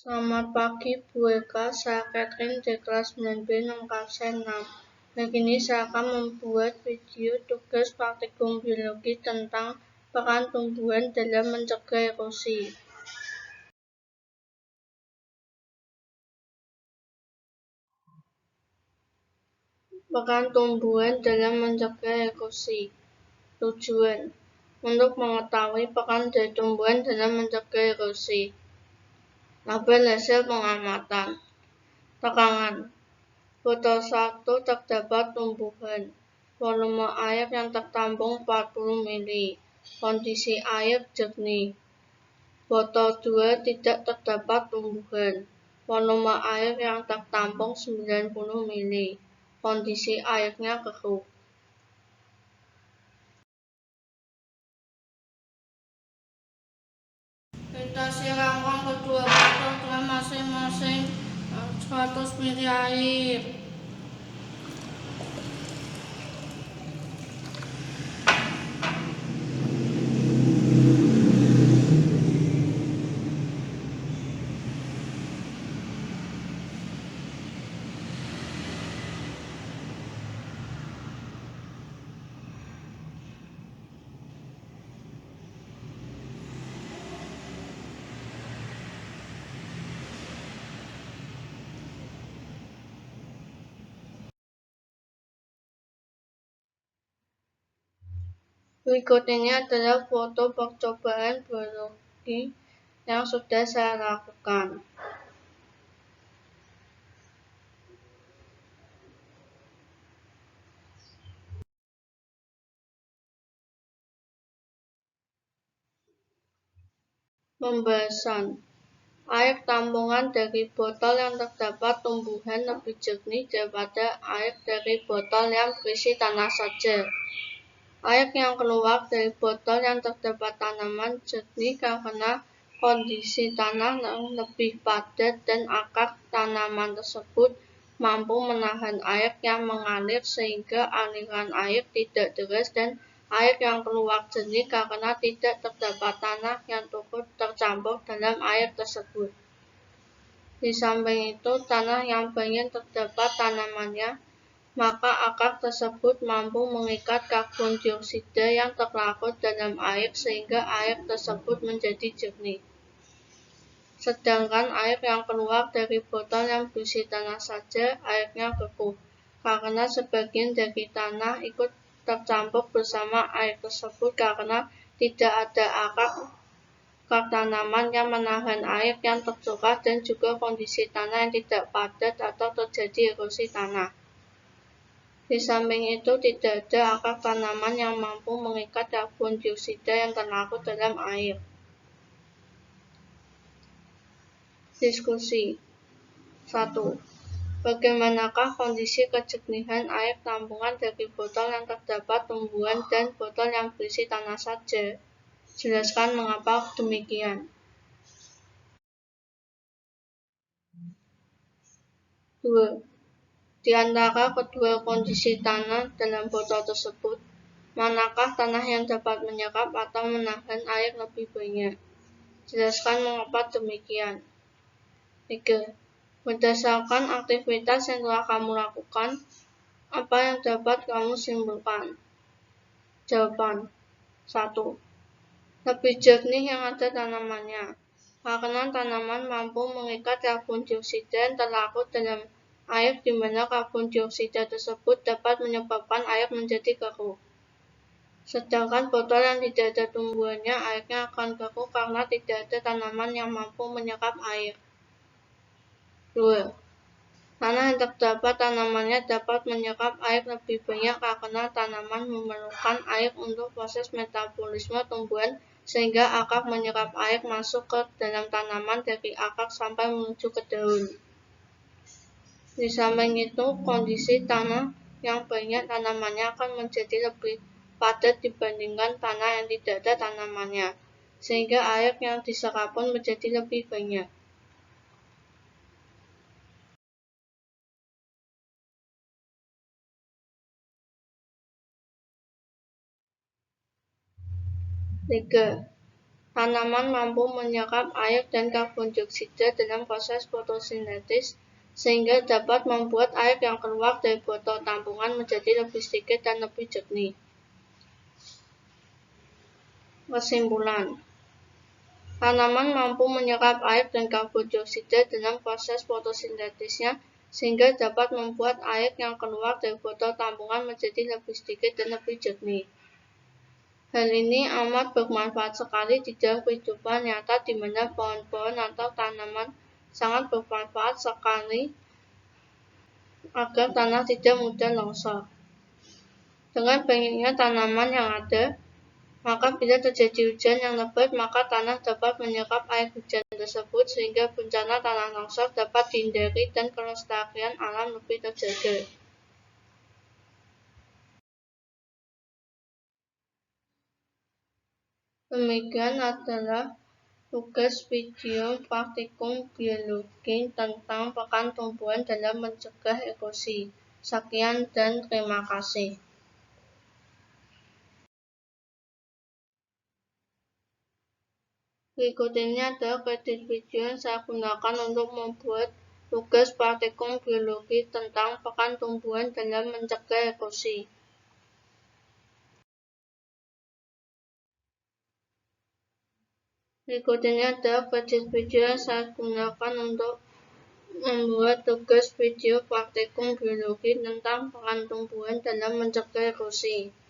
Selamat pagi Bu Eka, saya Catherine di kelas 9B 6 Hari ini saya akan membuat video tugas praktikum biologi tentang peran tumbuhan dalam mencegah erosi. Peran tumbuhan dalam mencegah erosi. Tujuan untuk mengetahui peran dari tumbuhan dalam mencegah erosi. Tabel hasil pengamatan. Terangan. Botol 1 terdapat tumbuhan. Volume air yang tertampung 40 ml. Kondisi air jernih. Botol 2 tidak terdapat tumbuhan. Volume air yang tertampung 90 ml. Kondisi airnya keruh. Kita siramkan kedua botol dengan masing-masing 100 ml air. Berikut ini adalah foto percobaan biologi yang sudah saya lakukan. Pembahasan. Air tampungan dari botol yang terdapat tumbuhan lebih jernih daripada air dari botol yang berisi tanah saja. Air yang keluar dari botol yang terdapat tanaman jernih karena kondisi tanah yang lebih padat dan akar tanaman tersebut mampu menahan air yang mengalir sehingga aliran air tidak deras, dan air yang keluar jernih karena tidak terdapat tanah yang turut tercampur dalam air tersebut. Di samping itu, tanah yang banyak terdapat tanamannya, maka akar tersebut mampu mengikat karbon dioksida yang terlarut dalam air sehingga air tersebut menjadi jernih. Sedangkan air yang keluar dari botol yang berisi tanah saja, airnya keruh, karena sebagian dari tanah ikut tercampur bersama air tersebut karena tidak ada akar tanaman yang menahan air yang tercurah, dan juga kondisi tanah yang tidak padat atau terjadi erosi tanah. Di samping itu, tidak ada akar tanaman yang mampu mengikat karbon dioksida yang terlarut dalam air. Diskusi 1. Bagaimanakah kondisi kejernihan air tampungan dari botol yang terdapat tumbuhan dan botol yang berisi tanah saja? Jelaskan mengapa demikian. 2. Di antara kedua kondisi tanah dalam botol tersebut, manakah tanah yang dapat menyerap atau menahan air lebih banyak? Jelaskan mengapa demikian. 3. Berdasarkan aktivitas yang telah kamu lakukan, apa yang dapat kamu simpulkan? Jawaban. 1. Lebih jernih yang ada tanamannya, karena tanaman mampu mengikat karbon dioksida yang terlarut dalam air, di mana karbon dioksida tersebut dapat menyebabkan air menjadi keruh. Sedangkan botol yang tidak ada tumbuhannya, airnya akan keruh karena tidak ada tanaman yang mampu menyerap air. 2. Tanah yang terdapat tanamannya dapat menyerap air lebih banyak karena tanaman memerlukan air untuk proses metabolisme tumbuhan, sehingga akar menyerap air masuk ke dalam tanaman dari akar sampai menuju ke daun. Di samping itu, kondisi tanah yang banyak tanamannya akan menjadi lebih padat dibandingkan tanah yang tidak ada tanamannya, sehingga air yang diserap pun menjadi lebih banyak. Tiga. Tanaman mampu menyerap air dan karbon dioksida dalam proses fotosintesis, sehingga dapat membuat air yang keluar dari botol tampungan menjadi lebih sedikit dan lebih jernih. Kesimpulan, tanaman mampu menyerap air dan karbon dioksida dalam proses fotosintesisnya, sehingga dapat membuat air yang keluar dari botol tampungan menjadi lebih sedikit dan lebih jernih. Hal ini amat bermanfaat sekali di dalam kehidupan nyata di mana pohon-pohon atau tanaman sangat bermanfaat sekali agar tanah tidak mudah longsor. Dengan banyaknya tanaman yang ada, maka bila terjadi hujan yang lebat, maka tanah dapat menyerap air hujan tersebut sehingga bencana tanah longsor dapat dihindari dan kelestarian alam lebih terjaga. Demikian adalah tugas video praktikum biologi tentang peran tumbuhan dalam mencegah erosi. Sekian dan terima kasih. Berikut ini adalah kredit video yang saya gunakan untuk membuat tugas praktikum biologi tentang peran tumbuhan dalam mencegah erosi. Berikut ini adalah kredit video yang saya gunakan untuk membuat tugas video praktikum biologi tentang peran tumbuhan dalam mencegah erosi.